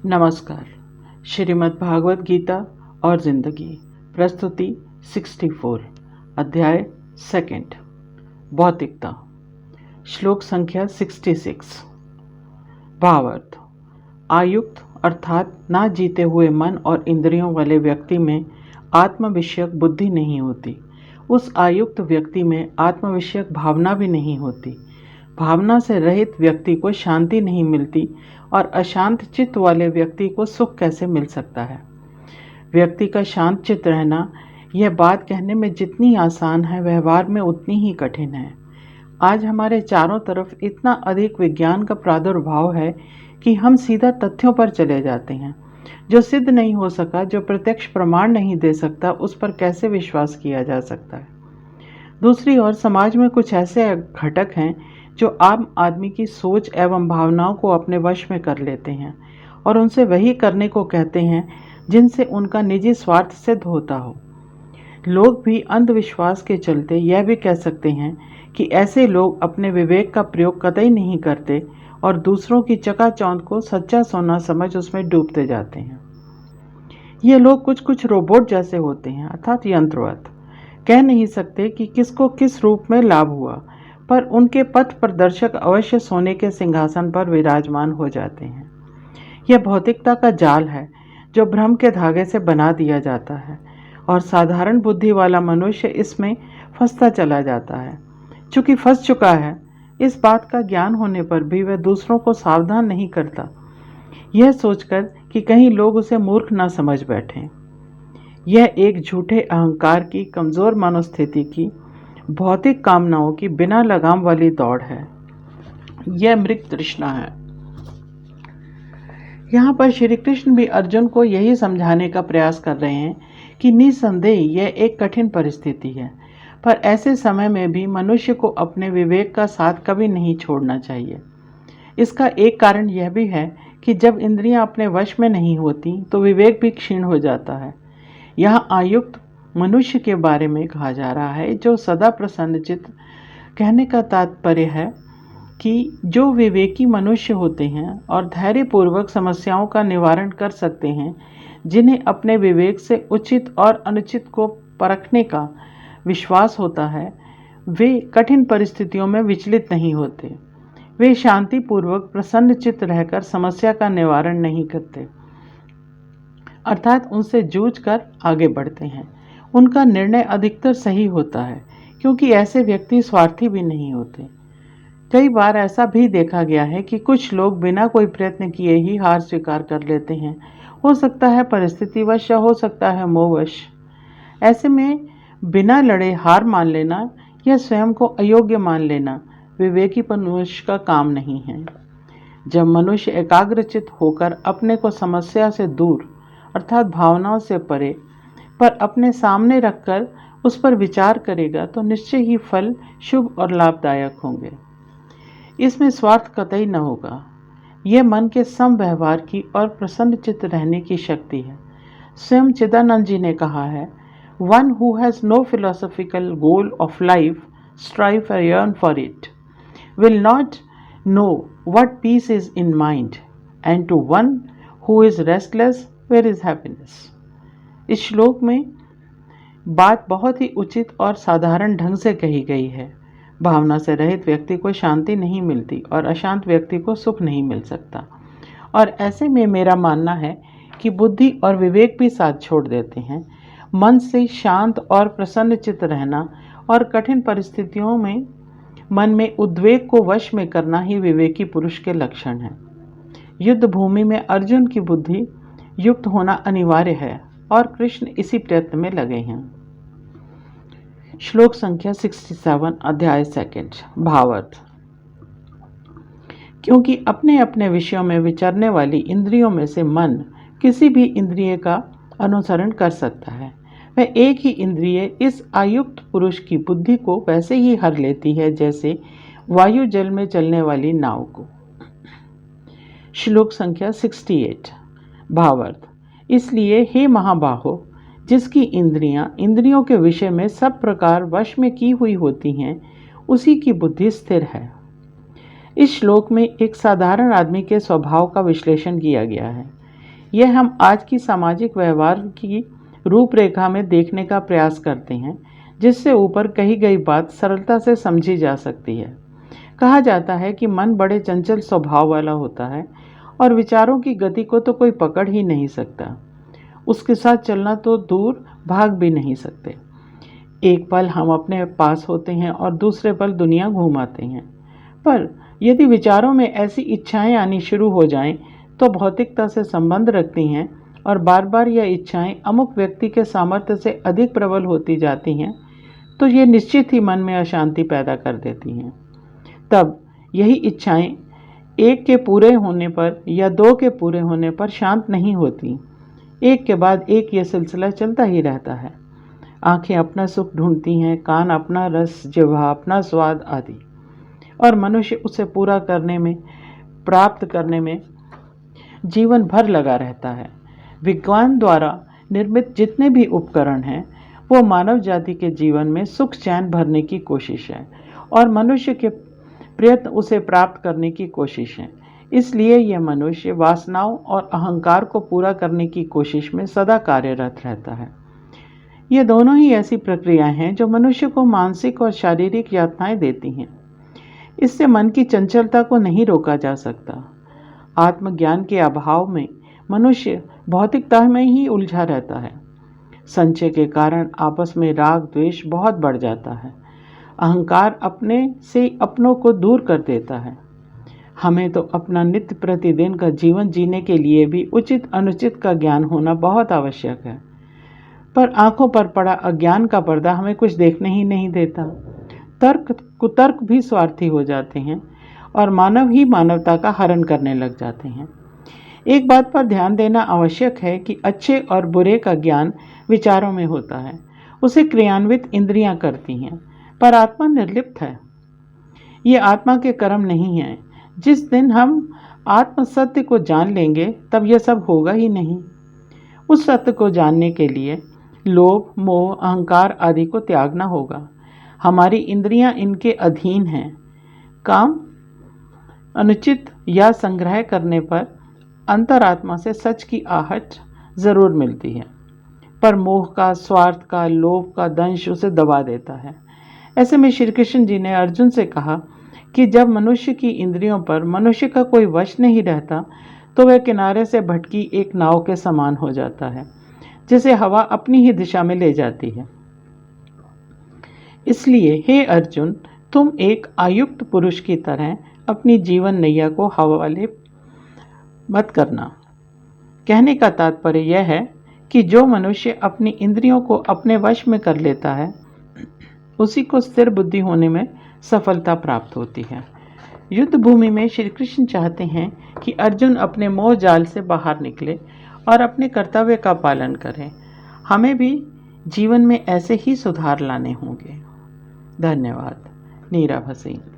नमस्कार। श्रीमद् भागवत गीता और जिंदगी प्रस्तुति 64 अध्याय 2 भौतिकता श्लोक संख्या 66। भावार्थ। आयुक्त अर्थात ना जीते हुए मन और इंद्रियों वाले व्यक्ति में आत्म विषयक बुद्धि नहीं होती। उस आयुक्त व्यक्ति में आत्म विषयक भावना भी नहीं होती। भावना से रहित व्यक्ति को शांति नहीं मिलती और अशांत चित्त वाले व्यक्ति को सुख कैसे मिल सकता है। व्यक्ति का शांत चित्त रहना, यह बात कहने में जितनी आसान है व्यवहार में उतनी ही कठिन है। आज हमारे चारों तरफ इतना अधिक विज्ञान का प्रादुर्भाव है कि हम सीधा तथ्यों पर चले जाते हैं। जो सिद्ध नहीं हो सका, जो प्रत्यक्ष प्रमाण नहीं दे सकता, उस पर कैसे विश्वास किया जा सकता है। दूसरी ओर समाज में कुछ ऐसे घटक हैं जो आम आदमी की सोच एवं भावनाओं को अपने वश में कर लेते हैं और उनसे वही करने को कहते हैं जिनसे उनका निजी स्वार्थ सिद्ध होता हो। लोग भी अंधविश्वास के चलते यह भी कह सकते हैं कि ऐसे लोग अपने विवेक का प्रयोग कतई नहीं करते और दूसरों की चकाचौंध को सच्चा सोना समझ उसमें डूबते जाते हैं। ये लोग कुछ रोबोट जैसे होते हैं, अर्थात यंत्रवत। कह नहीं सकते कि किसको किस रूप में लाभ हुआ, पर उनके पथ प्रदर्शक अवश्य सोने के सिंहासन पर विराजमान हो जाते हैं। यह भौतिकता का जाल है जो भ्रम के धागे से बना दिया जाता है और साधारण बुद्धि वाला मनुष्य इसमें फंसता चला जाता है। चूंकि फंस चुका है, इस बात का ज्ञान होने पर भी वह दूसरों को सावधान नहीं करता, यह सोचकर कि कहीं लोग उसे मूर्ख ना समझ बैठें। यह एक झूठे अहंकार की, कमजोर मनोस्थिति की, भौतिक कामनाओं की बिना लगाम वाली दौड़ है। यह मृग तृष्णा है। यहाँ पर श्री कृष्ण भी अर्जुन को यही समझाने का प्रयास कर रहे हैं कि निसंदेह यह एक कठिन परिस्थिति है, पर ऐसे समय में भी मनुष्य को अपने विवेक का साथ कभी नहीं छोड़ना चाहिए। इसका एक कारण यह भी है कि जब इंद्रियां अपने वश में नहीं होती तो विवेक भी क्षीण हो जाता है। यहाँ आयुक्त मनुष्य के बारे में कहा जा रहा है जो सदा प्रसन्नचित्त। कहने का तात्पर्य है कि जो विवेकी मनुष्य होते हैं और धैर्यपूर्वक समस्याओं का निवारण कर सकते हैं, जिन्हें अपने विवेक से उचित और अनुचित को परखने का विश्वास होता है, वे कठिन परिस्थितियों में विचलित नहीं होते। वे शांतिपूर्वक प्रसन्नचित्त रहकर समस्या का निवारण नहीं करते, अर्थात उनसे जूझ कर आगे बढ़ते हैं। उनका निर्णय अधिकतर सही होता है, क्योंकि ऐसे व्यक्ति स्वार्थी भी नहीं होते। कई बार ऐसा भी देखा गया है कि कुछ लोग बिना कोई प्रयत्न किए ही हार स्वीकार कर लेते हैं। हो सकता है परिस्थितिवश या हो सकता है मोहवश। ऐसे में बिना लड़े हार मान लेना या स्वयं को अयोग्य मान लेना विवेकी मनुष्य का काम नहीं है। जब मनुष्य एकाग्रचित्त होकर अपने को समस्या से दूर, अर्थात भावनाओं से परे, पर अपने सामने रखकर उस पर विचार करेगा तो निश्चय ही फल शुभ और लाभदायक होंगे। इसमें स्वार्थ कतई न होगा। यह मन के सम व्यवहार की और प्रसन्न चित्त रहने की शक्ति है। स्वयं चिदानंद जी ने कहा है, one who has no philosophical goal of life strive और yearn for it will not know what peace is in mind, and to one who is restless where is happiness। इस श्लोक में बात बहुत ही उचित और साधारण ढंग से कही गई है। भावना से रहित व्यक्ति को शांति नहीं मिलती और अशांत व्यक्ति को सुख नहीं मिल सकता। और ऐसे में मेरा मानना है कि बुद्धि और विवेक भी साथ छोड़ देते हैं। मन से शांत और प्रसन्न चित्त रहना और कठिन परिस्थितियों में मन में उद्वेग को वश में करना ही विवेकी पुरुष के लक्षण है। युद्ध भूमि में अर्जुन की बुद्धि युक्त होना अनिवार्य है और कृष्ण इसी प्रयत्न में लगे हैं। श्लोक संख्या 67 अध्याय 2 भावार्थ। क्योंकि अपने अपने विषयों में विचरने वाली इंद्रियों में से मन किसी भी इंद्रिय का अनुसरण कर सकता है। वह एक ही इंद्रिय इस आयुक्त पुरुष की बुद्धि को वैसे ही हर लेती है जैसे वायु जल में चलने वाली नाव को। श्लोक संख्या 68 भावार्थ। इसलिए हे महाबाहो, जिसकी इंद्रियां इंद्रियों के विषय में सब प्रकार वश में की हुई होती हैं, उसी की बुद्धि स्थिर है। इस श्लोक में एक साधारण आदमी के स्वभाव का विश्लेषण किया गया है। यह हम आज की सामाजिक व्यवहार की रूपरेखा में देखने का प्रयास करते हैं, जिससे ऊपर कही गई बात सरलता से समझी जा सकती है। कहा जाता है कि मन बड़े चंचल स्वभाव वाला होता है और विचारों की गति को तो कोई पकड़ ही नहीं सकता। उसके साथ चलना तो दूर, भाग भी नहीं सकते। एक पल हम अपने पास होते हैं और दूसरे पल दुनिया घूम आते हैं। पर यदि विचारों में ऐसी इच्छाएं आनी शुरू हो जाएं, तो भौतिकता से संबंध रखती हैं और बार बार यह इच्छाएं अमुक व्यक्ति के सामर्थ्य से अधिक प्रबल होती जाती हैं, तो ये निश्चित ही मन में अशांति पैदा कर देती हैं। तब यही इच्छाएं एक के पूरे होने पर या दो के पूरे होने पर शांत नहीं होती। एक के बाद एक ये सिलसिला चलता ही रहता है। आंखें अपना सुख ढूंढती हैं, कान अपना रस, जिह्वा अपना स्वाद आदि, और मनुष्य उसे पूरा करने में, प्राप्त करने में जीवन भर लगा रहता है। विज्ञान द्वारा निर्मित जितने भी उपकरण हैं, वो मानव जाति के जीवन में सुख चैन भरने की कोशिश है और मनुष्य के प्रयत्न उसे प्राप्त करने की कोशिश है। इसलिए यह मनुष्य वासनाओं और अहंकार को पूरा करने की कोशिश में सदा कार्यरत रहता है। ये दोनों ही ऐसी प्रक्रियाएं हैं जो मनुष्य को मानसिक और शारीरिक यातनाएं देती हैं। इससे मन की चंचलता को नहीं रोका जा सकता। आत्मज्ञान के अभाव में मनुष्य भौतिकता में ही उलझा रहता है। संचय के कारण आपस में राग द्वेष बहुत बढ़ जाता है। अहंकार अपने से अपनों को दूर कर देता है। हमें तो अपना नित्य प्रतिदिन का जीवन जीने के लिए भी उचित अनुचित का ज्ञान होना बहुत आवश्यक है। पर आंखों पर पड़ा अज्ञान का पर्दा हमें कुछ देखने ही नहीं देता। कुतर्क भी स्वार्थी हो जाते हैं और मानव ही मानवता का हरण करने लग जाते हैं। एक बात पर ध्यान देना आवश्यक है कि अच्छे और बुरे का ज्ञान विचारों में होता है, उसे क्रियान्वित इंद्रियां करती हैं, पर आत्मा निर्लिप्त है। ये आत्मा के कर्म नहीं है। जिस दिन हम आत्म सत्य को जान लेंगे, तब यह सब होगा ही नहीं। उस सत्य को जानने के लिए लोभ, मोह, अहंकार आदि को त्यागना होगा। हमारी इंद्रियां इनके अधीन हैं। काम अनुचित या संग्रह करने पर अंतरात्मा से सच की आहट जरूर मिलती है, पर मोह का, स्वार्थ का, लोभ का दंश उसे दबा देता है। ऐसे में श्री कृष्ण जी ने अर्जुन से कहा कि जब मनुष्य की इंद्रियों पर मनुष्य का कोई वश नहीं रहता, तो वह किनारे से भटकी एक नाव के समान हो जाता है, जिसे हवा अपनी ही दिशा में ले जाती है। इसलिए हे अर्जुन, तुम एक आयुक्त पुरुष की तरह अपनी जीवन नैया को हवाले मत करना। कहने का तात्पर्य यह है कि जो मनुष्य अपनी इंद्रियों को अपने वश में कर लेता है, उसी को स्थिर बुद्धि होने में सफलता प्राप्त होती है। युद्ध भूमि में श्री कृष्ण चाहते हैं कि अर्जुन अपने मोह जाल से बाहर निकले और अपने कर्तव्य का पालन करें। हमें भी जीवन में ऐसे ही सुधार लाने होंगे। धन्यवाद। नीरा भसीन।